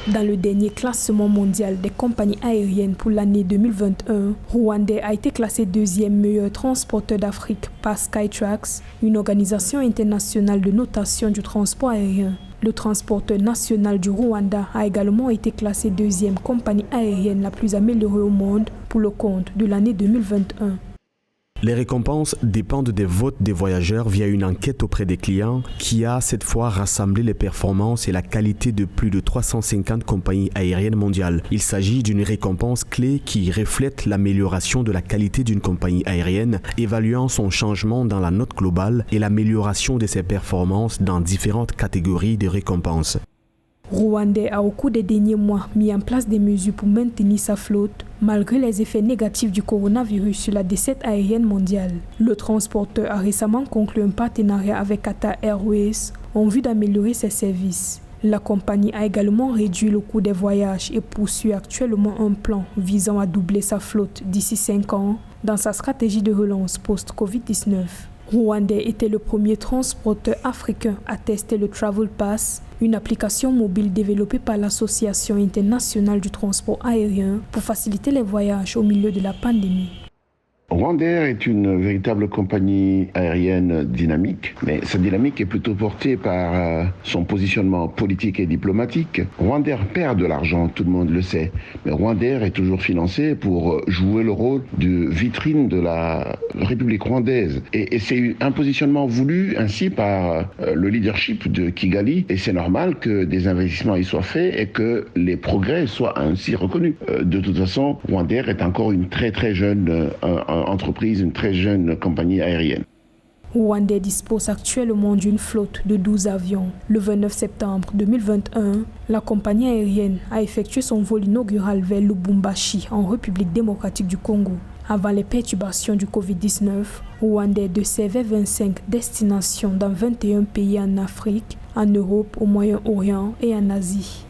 Dans le dernier classement mondial des compagnies aériennes pour l'année 2021, Rwandair a été classé deuxième meilleur transporteur d'Afrique par Skytrax, une organisation internationale de notation du transport aérien. Le transporteur national du Rwanda a également été classé deuxième compagnie aérienne la plus améliorée au monde pour le compte de l'année 2021. Les récompenses dépendent des votes des voyageurs via une enquête auprès des clients qui a cette fois rassemblé les performances et la qualité de plus de 350 compagnies aériennes mondiales. Il s'agit d'une récompense clé qui reflète l'amélioration de la qualité d'une compagnie aérienne, évaluant son changement dans la note globale et l'amélioration de ses performances dans différentes catégories de récompenses. Rwandair a au cours des derniers mois mis en place des mesures pour maintenir sa flotte malgré les effets négatifs du coronavirus sur la desserte aérienne mondiale. Le transporteur a récemment conclu un partenariat avec Qatar Airways en vue d'améliorer ses services. La compagnie a également réduit le coût des voyages et poursuit actuellement un plan visant à doubler sa flotte d'ici 5 ans dans sa stratégie de relance post-Covid-19. Rwandair était le premier transporteur africain à tester le Travel Pass, une application mobile développée par l'Association internationale du transport aérien pour faciliter les voyages au milieu de la pandémie. Rwandair est une véritable compagnie aérienne dynamique, mais cette dynamique est plutôt portée par son positionnement politique et diplomatique. Rwandair perd de l'argent, tout le monde le sait, mais Rwandair est toujours financé pour jouer le rôle de vitrine de la République rwandaise. Et c'est un positionnement voulu ainsi par le leadership de Kigali, et c'est normal que des investissements y soient faits et que les progrès soient ainsi reconnus. De toute façon, Rwandair est encore une très jeune entreprise, une très jeune compagnie aérienne. Rwandair dispose actuellement d'une flotte de 12 avions. Le 29 septembre 2021, la compagnie aérienne a effectué son vol inaugural vers Lubumbashi, en République démocratique du Congo. Avant les perturbations du Covid-19, Rwandair desservait 25 destinations dans 21 pays en Afrique, en Europe, au Moyen-Orient et en Asie.